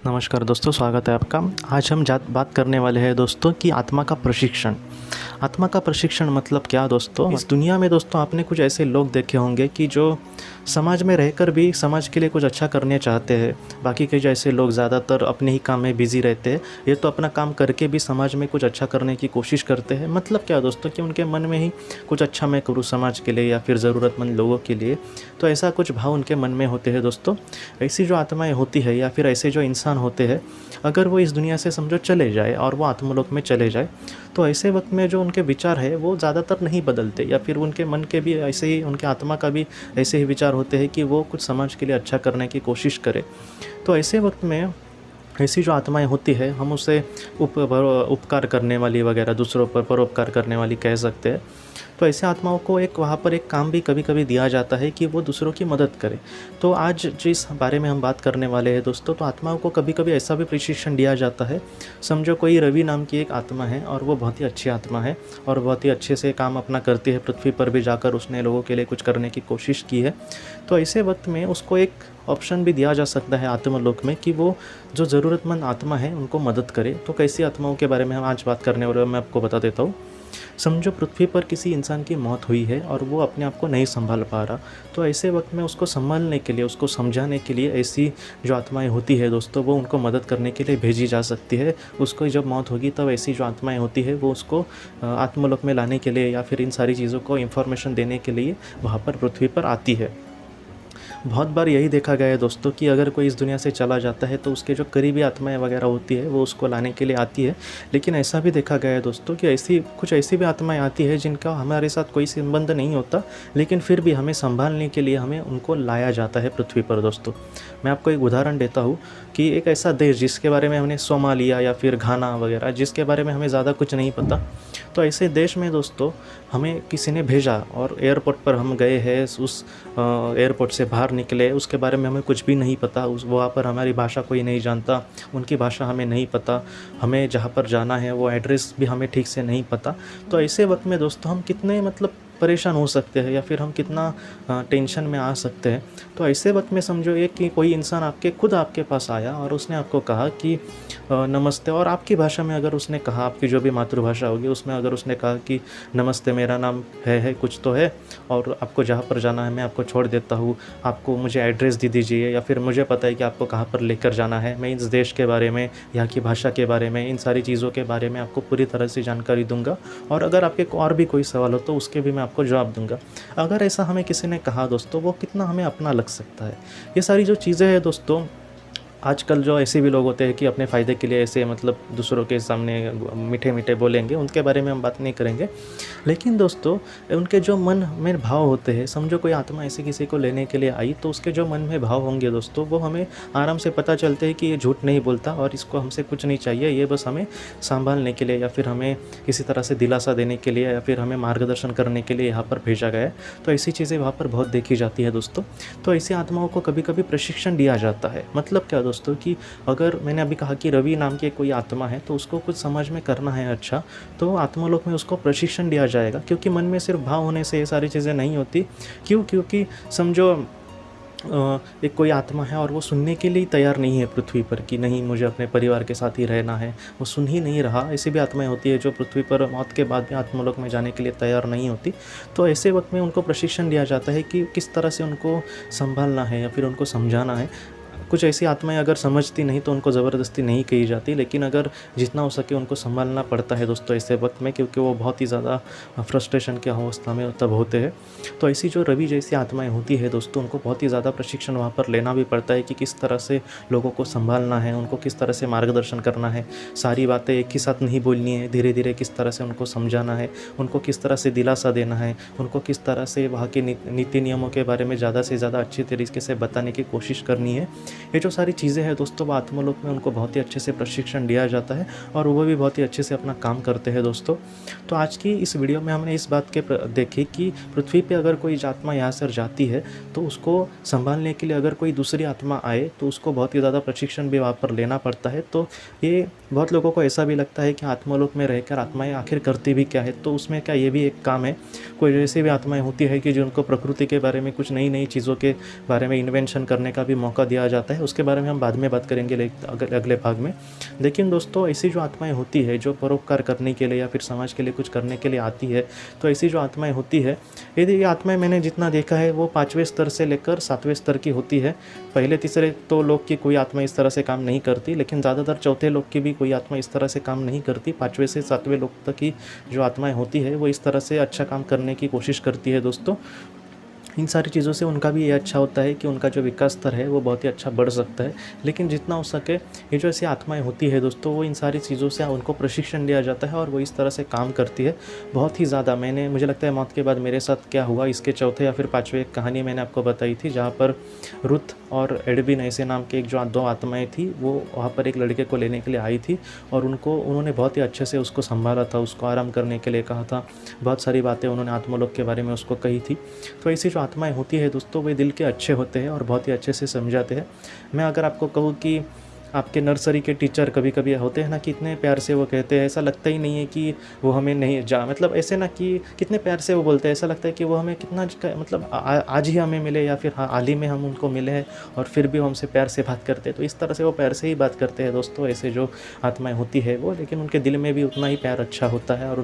नमस्कार दोस्तों, स्वागत है आपका। आज हम बात करने वाले हैं दोस्तों कि आत्मा का प्रशिक्षण। आत्मा का प्रशिक्षण मतलब क्या दोस्तों? इस दुनिया में दोस्तों आपने कुछ ऐसे लोग देखे होंगे कि जो समाज में रहकर भी समाज के लिए कुछ अच्छा करने चाहते हैं। बाकी के जैसे लोग ज़्यादातर अपने ही काम में बिज़ी रहते हैं। ये तो अपना काम करके भी समाज में कुछ अच्छा करने की कोशिश करते हैं। मतलब क्या दोस्तों कि उनके मन में ही कुछ अच्छा मैं करूँ समाज के लिए या फिर ज़रूरतमंद लोगों के लिए। तो ऐसा कुछ भाव उनके मन में होते हैं दोस्तों। ऐसी जो आत्माएँ होती है या फिर ऐसे जो इंसान होते हैं, अगर वो इस दुनिया से समझो चले जाए और वो आत्मलोक में चले जाए, तो ऐसे वक्त में जो उनके विचार है वो ज़्यादातर नहीं बदलते, या फिर उनके मन के भी ऐसे ही, उनके आत्मा का भी ऐसे ही विचार होते हैं कि वो कुछ समाज के लिए अच्छा करने की कोशिश करे। तो ऐसे वक्त में ऐसी जो आत्माएं होती है, हम उसे उपकार करने वाली वगैरह, दूसरों पर परोपकार करने वाली कह सकते हैं। तो ऐसे आत्माओं को वहाँ पर एक काम भी कभी कभी दिया जाता है कि वो दूसरों की मदद करे। तो आज जिस बारे में हम बात करने वाले हैं दोस्तों, तो आत्माओं को कभी कभी ऐसा भी प्रशिक्षण दिया जाता है। समझो कोई रवि नाम की एक आत्मा है और वो बहुत ही अच्छी आत्मा है और बहुत ही अच्छे से काम अपना करती है। पृथ्वी पर भी जाकर उसने लोगों के लिए कुछ करने की कोशिश की है। तो ऐसे वक्त में उसको एक ऑप्शन भी दिया जा सकता है आत्मलोक में कि वो जो ज़रूरतमंद आत्मा है उनको मदद करे। तो कैसी आत्माओं के बारे में हम आज बात करने वाले हैं, मैं आपको बता देता हूँ। समझो पृथ्वी पर किसी इंसान की मौत हुई है और वो अपने आप को नहीं संभाल पा रहा। तो ऐसे वक्त में उसको संभालने के लिए, उसको समझाने के लिए ऐसी जो आत्माएं होती है दोस्तों, वो उनको मदद करने के लिए भेजी जा सकती है। उसको जब मौत होगी तब ऐसी जो आत्माएं होती है वो उसको आत्मलोक में लाने के लिए या फिर इन सारी चीज़ों को इन्फॉर्मेशन देने के लिए वहाँ पर पृथ्वी पर आती है। बहुत बार यही देखा गया है दोस्तों कि अगर कोई इस दुनिया से चला जाता है तो उसके जो करीबी आत्माएं वगैरह होती है वो उसको लाने के लिए आती है। लेकिन ऐसा भी देखा गया है दोस्तों कि ऐसी भी आत्माएं आती है जिनका हमारे साथ कोई संबंध नहीं होता, लेकिन फिर भी हमें संभालने के लिए हमें उनको लाया जाता है पृथ्वी पर दोस्तों। मैं आपको एक उदाहरण देता हूँ कि एक ऐसा देश जिसके बारे में हमने सोमालिया या फिर घाना वगैरह, जिसके बारे में हमें ज़्यादा कुछ नहीं पता, तो ऐसे देश में दोस्तों हमें किसी ने भेजा और एयरपोर्ट पर हम गए हैं। उस एयरपोर्ट से बाहर निकले, उसके बारे में हमें कुछ भी नहीं पता। उस वहाँ पर हमारी भाषा कोई नहीं जानता, उनकी भाषा हमें नहीं पता, हमें जहाँ पर जाना है वो एड्रेस भी हमें ठीक से नहीं पता। तो ऐसे वक्त में दोस्तों हम कितने परेशान हो सकते हैं या फिर हम कितना टेंशन में आ सकते हैं। तो ऐसे वक्त में समझो एक कि कोई इंसान खुद आपके पास आया और उसने आपको कहा कि नमस्ते, और आपकी भाषा में अगर उसने कहा, आपकी जो भी मातृभाषा होगी उसमें अगर उसने कहा कि नमस्ते, मेरा नाम है कुछ तो है, और आपको जहाँ पर जाना है मैं आपको छोड़ देता हूँ, आपको मुझे एड्रेस दे दीजिए, या फिर मुझे पता है कि आपको कहाँ पर लेकर जाना है, मैं इस देश के बारे में, यहाँ की भाषा के बारे में, इन सारी चीज़ों के बारे में आपको पूरी तरह से जानकारी दूंगा, और अगर आपके और भी कोई सवाल हो तो उसके भी मैं आपको जवाब दूंगा। अगर ऐसा हमें किसी ने कहा दोस्तों, वो कितना हमें अपना लग सकता है। ये सारी जो चीज़ें हैं दोस्तों, आजकल जो ऐसे भी लोग होते हैं कि अपने फ़ायदे के लिए ऐसे दूसरों के सामने मीठे मीठे बोलेंगे, उनके बारे में हम बात नहीं करेंगे। लेकिन दोस्तों उनके जो मन में भाव होते हैं, समझो कोई आत्मा ऐसे किसी को लेने के लिए आई, तो उसके जो मन में भाव होंगे दोस्तों, वो हमें आराम से पता चलते हैं कि ये झूठ नहीं बोलता और इसको हमसे कुछ नहीं चाहिए, ये बस हमें संभालने के लिए या फिर हमें किसी तरह से दिलासा देने के लिए या फिर हमें मार्गदर्शन करने के लिए यहाँ पर भेजा गया है। तो ऐसी चीज़ें वहाँ पर बहुत देखी जाती है दोस्तों। तो ऐसी आत्माओं को कभी कभी प्रशिक्षण दिया जाता है। मतलब क्या दोस्तों कि अगर मैंने अभी कहा कि रवि नाम की कोई आत्मा है, तो उसको कुछ समाज में करना है अच्छा, तो आत्मालोक में उसको प्रशिक्षण दिया जाएगा, क्योंकि मन में सिर्फ भाव होने से ये सारी चीज़ें नहीं होती। क्योंकि समझो एक कोई आत्मा है और वो सुनने के लिए तैयार नहीं है पृथ्वी पर कि नहीं मुझे अपने परिवार के साथ ही रहना है, वो सुन ही नहीं रहा। ऐसी भी आत्माएं होती है जो पृथ्वी पर मौत के बाद भी आत्मलोक में जाने के लिए तैयार नहीं होती। तो ऐसे वक्त में उनको प्रशिक्षण दिया जाता है कि किस तरह से उनको संभालना है या फिर उनको समझाना है। कुछ ऐसी आत्माएं अगर समझती नहीं तो उनको ज़बरदस्ती नहीं कही जाती, लेकिन अगर जितना हो सके उनको संभालना पड़ता है दोस्तों ऐसे वक्त में, क्योंकि वो बहुत ही ज़्यादा फ्रस्ट्रेशन की अवस्था में तब होते हैं। तो ऐसी जो रवि जैसी आत्माएं होती है दोस्तों, उनको बहुत ही ज़्यादा प्रशिक्षण वहाँ पर लेना भी पड़ता है कि किस तरह से लोगों को संभालना है, उनको किस तरह से मार्गदर्शन करना है, सारी बातें एक ही साथ नहीं बोलनी है, धीरे धीरे किस तरह से उनको समझाना है, उनको किस तरह से दिलासा देना है, उनको किस तरह से वहाँ के नीति नियमों के बारे में ज़्यादा से ज़्यादा अच्छी तरीके से बताने की कोशिश करनी है। ये जो सारी चीज़ें हैं दोस्तों, आत्मलोक में उनको बहुत ही अच्छे से प्रशिक्षण दिया जाता है और वो भी बहुत ही अच्छे से अपना काम करते हैं दोस्तों। तो आज की इस वीडियो में हमने इस बात के देखी कि पृथ्वी पे अगर कोई आत्मा यहाँ से जाती है तो उसको संभालने के लिए अगर कोई दूसरी आत्मा आए तो उसको बहुत ही ज़्यादा प्रशिक्षण भी वहाँ पर लेना पड़ता है। तो ये बहुत लोगों को ऐसा भी लगता है कि आत्मलोक में रहकर आत्माएं आखिर करती भी क्या है, तो उसमें क्या ये भी एक काम है। कोई ऐसी भी आत्माएं होती है कि जिनको प्रकृति के बारे में कुछ नई नई चीज़ों के बारे में इन्वेंशन करने का भी मौका दिया जाता जाता है, उसके बारे में हम बाद में बात करेंगे अगले भाग में। लेकिन दोस्तों ऐसी जो आत्माएं होती है जो परोपकार करने के लिए या फिर समाज के लिए कुछ करने के लिए आती है, तो ऐसी जो आत्माएं होती है, यदि ये आत्माएं मैंने जितना देखा है वो 5वें स्तर से लेकर 7वें स्तर की होती है। पहले तीसरे तो लोग की कोई आत्मा इस तरह से काम नहीं करती, लेकिन ज़्यादातर चौथे लोग की भी कोई आत्मा इस तरह से काम नहीं करती। 5वें से 7वें लोग तक की जो आत्माएं होती है वो इस तरह से अच्छा काम करने की कोशिश करती है दोस्तों। इन सारी चीज़ों से उनका भी ये अच्छा होता है कि उनका जो विकास स्तर है वो बहुत ही अच्छा बढ़ सकता है। लेकिन जितना हो सके ये जो ऐसी आत्माएं होती है दोस्तों, वो इन सारी चीज़ों से उनको प्रशिक्षण दिया जाता है और वो इस तरह से काम करती है बहुत ही ज़्यादा। मुझे लगता है मौत के बाद मेरे साथ क्या हुआ, इसके चौथे या फिर 5वें कहानी मैंने आपको बताई थी, जहाँ पर रुथ और एडविन ऐसे नाम के जो 2 आत्माएँ थी, वो वहाँ पर एक लड़के को लेने के लिए आई थी और उन्होंने बहुत ही अच्छे से उसको संभाला था, उसको आराम करने के लिए कहा था, बहुत सारी बातें उन्होंने आत्मलोक के बारे में उसको कही थी। तो ऐसी जो आत्माएं होती है दोस्तों, वे दिल के अच्छे होते हैं और बहुत ही अच्छे से समझाते हैं। मैं अगर आपको कहूँ कि आपके नर्सरी के टीचर कभी कभी होते हैं ना कि इतने प्यार से वो कहते हैं, ऐसा लगता ही नहीं है कि वो हमें नहीं मतलब ऐसे ना कि कितने प्यार से वो बोलते हैं, ऐसा लगता है कि वो हमें कितना मतलब आज ही हमें मिले या फिर हाल ही में हम उनको मिले हैं और फिर भी वो हमसे प्यार से बात करते हैं। तो इस तरह से वो प्यार से ही बात करते हैं दोस्तों, ऐसे जो आत्माएं होती है वो। लेकिन उनके दिल में भी उतना ही प्यार अच्छा होता है और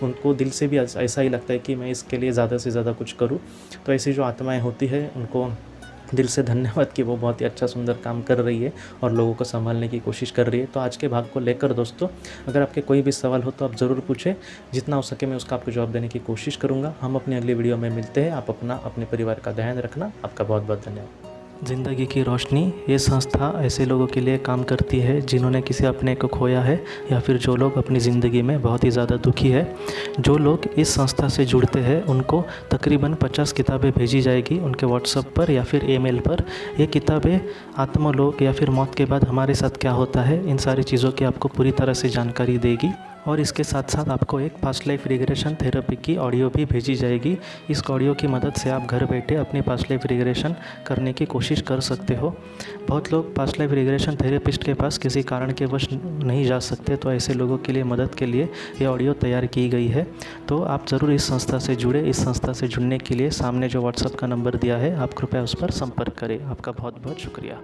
उनको दिल से भी ऐसा ही लगता है कि मैं इसके लिए ज़्यादा से ज़्यादा कुछ करूँ। तो ऐसी जो आत्माएँ होती है उनको दिल से धन्यवाद कि वो बहुत ही अच्छा सुंदर काम कर रही है और लोगों को संभालने की कोशिश कर रही है। तो आज के भाग को लेकर दोस्तों अगर आपके कोई भी सवाल हो तो आप ज़रूर पूछें, जितना हो सके मैं उसका आपको जवाब देने की कोशिश करूँगा। हम अपनी अगली वीडियो में मिलते हैं। आप अपने परिवार का ध्यान रखना। आपका बहुत बहुत धन्यवाद। ज़िंदगी की रोशनी ये संस्था ऐसे लोगों के लिए काम करती है जिन्होंने किसी अपने को खोया है या फिर जो लोग अपनी ज़िंदगी में बहुत ही ज़्यादा दुखी है। जो लोग इस संस्था से जुड़ते हैं उनको तकरीबन 50 किताबें भेजी जाएगी उनके व्हाट्सएप पर या फिर ईमेल पर। ये किताबें आत्मलोक या फिर मौत के बाद हमारे साथ क्या होता है, इन सारी चीज़ों की आपको पूरी तरह से जानकारी देगी। और इसके साथ साथ आपको एक पास्ट लाइफ रिग्रेशन थेरेपी की ऑडियो भी भेजी जाएगी। इस ऑडियो की मदद से आप घर बैठे अपनी पास्ट लाइफ रिग्रेशन करने की कोशिश कर सकते हो। बहुत लोग पास्ट लाइफ रिग्रेशन थेरेपिस्ट के पास किसी कारण के वश नहीं जा सकते, तो ऐसे लोगों के लिए मदद के लिए ये ऑडियो तैयार की गई है। तो आप ज़रूर इस संस्था से जुड़े। इस संस्था से जुड़ने के लिए सामने जो व्हाट्सएप का नंबर दिया है आप कृपया उस पर संपर्क करें। आपका बहुत बहुत शुक्रिया।